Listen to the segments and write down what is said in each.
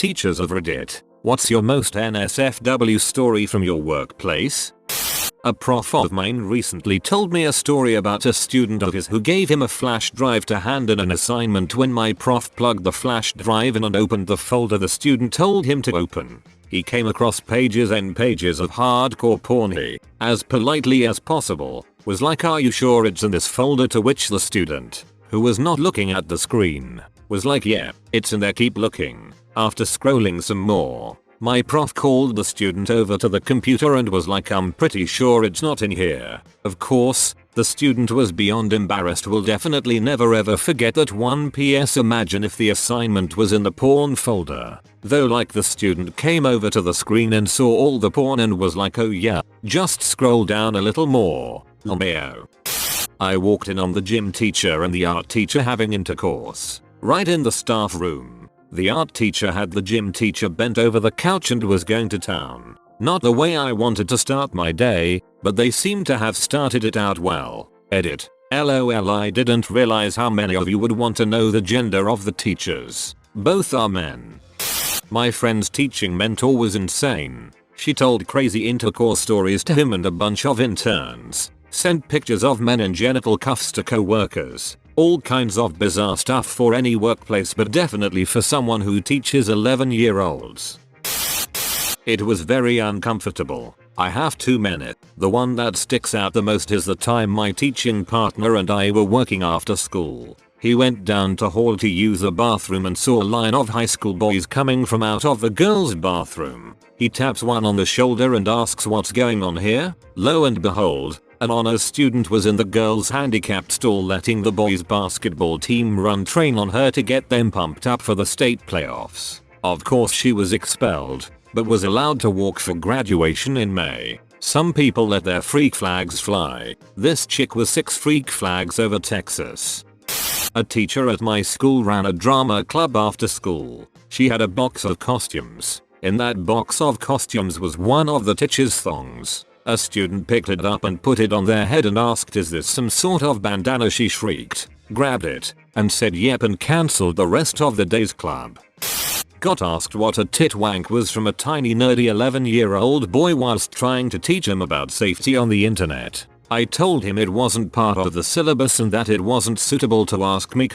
Teachers of Reddit, what's your most nsfw story from your workplace? A prof of mine recently told me a story about a student of his who gave him a flash drive to hand in an assignment. When my prof plugged the flash drive in and opened the folder the student told him to open, he came across pages and pages of hardcore porn. He, as politely as possible, was like, "Are you sure it's in this folder?" To which the student, who was not looking at the screen, was like, "Yeah, it's in there, keep looking." After scrolling some more, my prof called the student over to the computer and was like, "I'm pretty sure it's not in here." Of course, the student was beyond embarrassed. Will definitely never ever forget that one. PS Imagine if the assignment was in the porn folder. Though, like, the student came over to the screen and saw all the porn and was like, "Oh yeah, just scroll down a little more." LMAO. I walked in on the gym teacher and the art teacher having intercourse. Right in the staff room. The art teacher had the gym teacher bent over the couch and was going to town. Not the way I wanted to start my day, but they seemed to have started it out well. Edit. LOL, I didn't realize how many of you would want to know the gender of the teachers. Both are men. My friend's teaching mentor was insane. She told crazy intercourse stories to him and a bunch of interns. Sent pictures of men in genital cuffs to co-workers. All kinds of bizarre stuff for any workplace, but definitely for someone who teaches 11-year-olds. It was very uncomfortable. I have to admit, the one that sticks out the most is the time my teaching partner and I were working after school. He went down to hall to use the bathroom and saw a line of high school boys coming from out of the girls' bathroom. He taps one on the shoulder and asks, "What's going on here?" Lo and behold, an honors student was in the girls' handicapped stall letting the boys' basketball team run train on her to get them pumped up for the state playoffs. Of course she was expelled, but was allowed to walk for graduation in May. Some people let their freak flags fly. This chick was 6 freak flags over Texas. A teacher at my school ran a drama club after school. She had a box of costumes. In that box of costumes was one of the teacher's thongs. A student picked it up and put it on their head and asked, "Is this some sort of bandana?" She shrieked, grabbed it, and said yep, and cancelled the rest of the day's club. Got asked what a tit wank was from a tiny nerdy 11-year-old boy whilst trying to teach him about safety on the internet. I told him it wasn't part of the syllabus and that it wasn't suitable to ask me.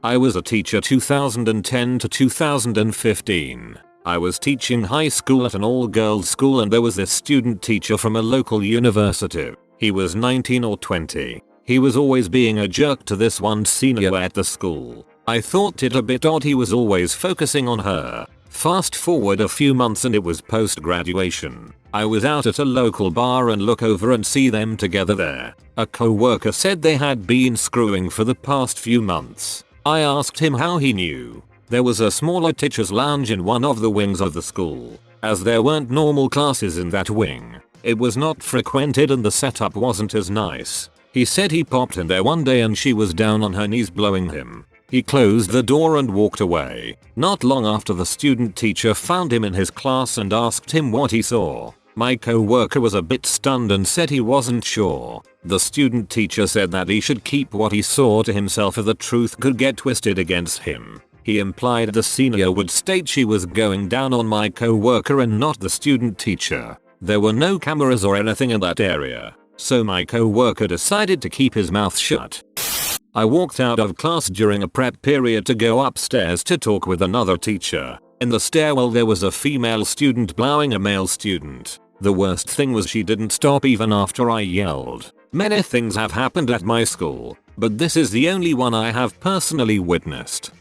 I was a teacher 2010 to 2015. I was teaching high school at an all-girls school and there was this student teacher from a local university. He was 19 or 20. He was always being a jerk to this one senior at the school. I thought it a bit odd he was always focusing on her. Fast forward a few months and it was post-graduation. I was out at a local bar and look over and see them together there. A co-worker said they had been screwing for the past few months. I asked him how he knew. There was a smaller teacher's lounge in one of the wings of the school. As there weren't normal classes in that wing, it was not frequented and the setup wasn't as nice. He said he popped in there one day and she was down on her knees blowing him. He closed the door and walked away. Not long after, the student teacher found him in his class and asked him what he saw. My co-worker was a bit stunned and said he wasn't sure. The student teacher said that he should keep what he saw to himself, or the truth could get twisted against him. He implied the senior would state she was going down on my co-worker and not the student teacher. There were no cameras or anything in that area, so my co-worker decided to keep his mouth shut. I walked out of class during a prep period to go upstairs to talk with another teacher. In the stairwell there was a female student blowing a male student. The worst thing was she didn't stop even after I yelled. Many things have happened at my school, but this is the only one I have personally witnessed.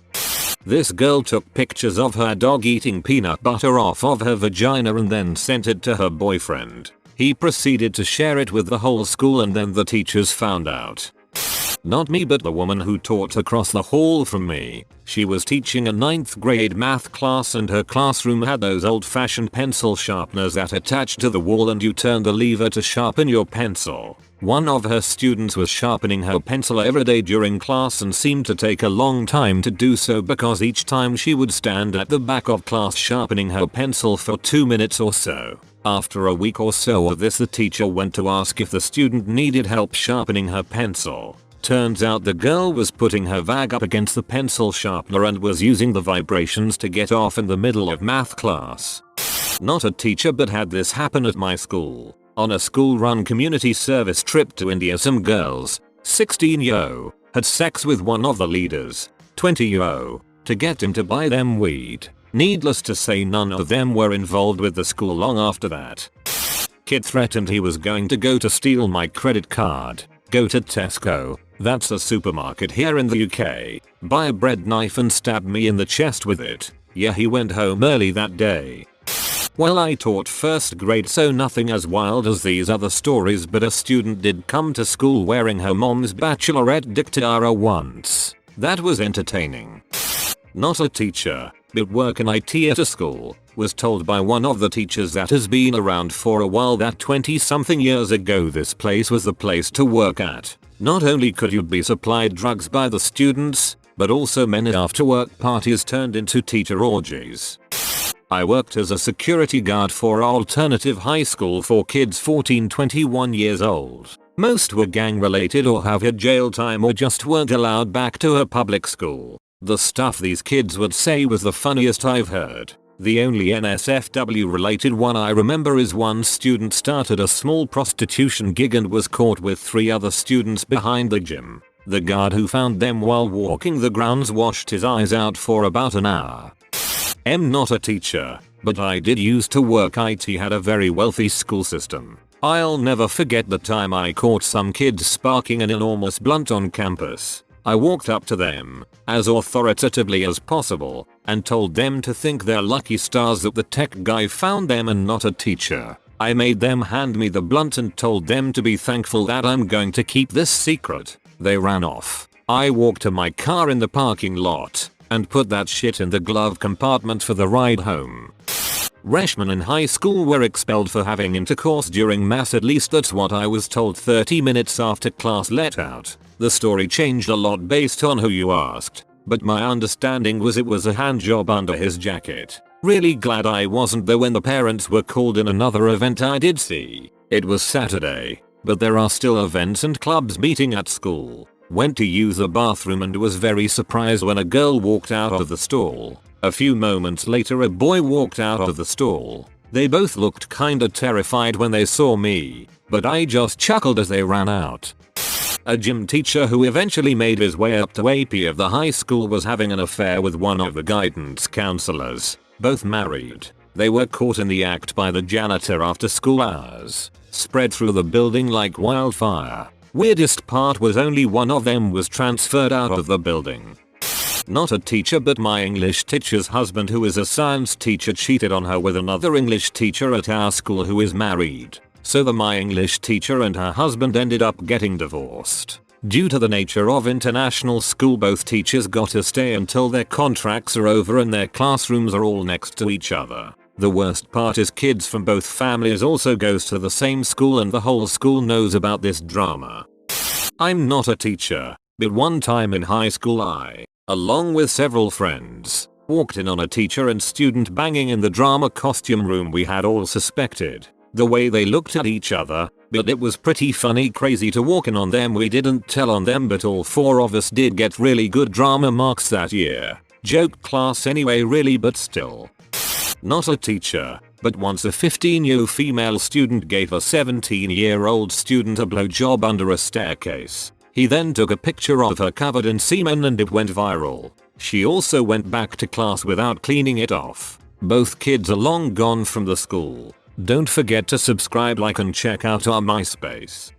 This girl took pictures of her dog eating peanut butter off of her vagina and then sent it to her boyfriend. He proceeded to share it with the whole school and then the teachers found out. Not me, but the woman who taught across the hall from me. She was teaching a 9th grade math class and her classroom had those old-fashioned pencil sharpeners that attach to the wall and you turn the lever to sharpen your pencil. One of her students was sharpening her pencil every day during class and seemed to take a long time to do so because each time she would stand at the back of class sharpening her pencil for 2 minutes or so. After a week or so of this, the teacher went to ask if the student needed help sharpening her pencil. Turns out the girl was putting her vag up against the pencil sharpener and was using the vibrations to get off in the middle of math class. Not a teacher, but had this happen at my school. On a school-run community service trip to India, some girls, 16-year-old, had sex with one of the leaders, 20-year-old, to get him to buy them weed. Needless to say, none of them were involved with the school long after that. Kid threatened he was going to go to steal my credit card, go to Tesco, that's a supermarket here in the UK, buy a bread knife and stab me in the chest with it. Yeah, he went home early that day. Well, I taught first grade, so nothing as wild as these other stories, but a student did come to school wearing her mom's bachelorette dictiara once. That was entertaining. Not a teacher, but work in IT at a school. Was told by one of the teachers that has been around for a while that 20-something years ago this place was the place to work at. Not only could you be supplied drugs by the students, but also many after-work parties turned into teacher orgies. I worked as a security guard for alternative high school for kids 14-21 years old. Most were gang related or have had jail time or just weren't allowed back to a public school. The stuff these kids would say was the funniest I've heard. The only NSFW related one I remember is one student started a small prostitution gig and was caught with 3 other students behind the gym. The guard who found them while walking the grounds washed his eyes out for about an hour. I'm not a teacher, but I did used to work IT, had a very wealthy school system. I'll never forget the time I caught some kids sparking an enormous blunt on campus. I walked up to them, as authoritatively as possible, and told them to thank their lucky stars that the tech guy found them and not a teacher. I made them hand me the blunt and told them to be thankful that I'm going to keep this secret. They ran off. I walked to my car in the parking lot and put that shit in the glove compartment for the ride home. Freshmen in high school were expelled for having intercourse during mass, at least that's what I was told 30 minutes after class let out. The story changed a lot based on who you asked, but my understanding was it was a hand job under his jacket. Really glad I wasn't there when the parents were called in another event I did see. It was Saturday, but there are still events and clubs meeting at school. Went to use the bathroom and was very surprised when a girl walked out of the stall. A few moments later a boy walked out of the stall. They both looked kinda terrified when they saw me, but I just chuckled as they ran out. A gym teacher who eventually made his way up to AP of the high school was having an affair with one of the guidance counselors, both married. They were caught in the act by the janitor after school hours. Spread through the building like wildfire. Weirdest part was only one of them was transferred out of the building. Not a teacher, but my English teacher's husband, who is a science teacher, cheated on her with another English teacher at our school who is married. So my English teacher and her husband ended up getting divorced. Due to the nature of international school, both teachers got to stay until their contracts are over and their classrooms are all next to each other. The worst part is kids from both families also goes to the same school and the whole school knows about this drama. I'm not a teacher, but one time in high school I, along with several friends, walked in on a teacher and student banging in the drama costume room. We had all suspected the way they looked at each other, but it was pretty funny crazy to walk in on them. We didn't tell on them, but all 4 of us did get really good drama marks that year. Joke class anyway really, but still. Not a teacher, but once a 15-year-old female student gave a 17-year-old student a blowjob under a staircase. He then took a picture of her covered in semen and it went viral. She also went back to class without cleaning it off. Both kids are long gone from the school. Don't forget to subscribe, like and check out our MySpace.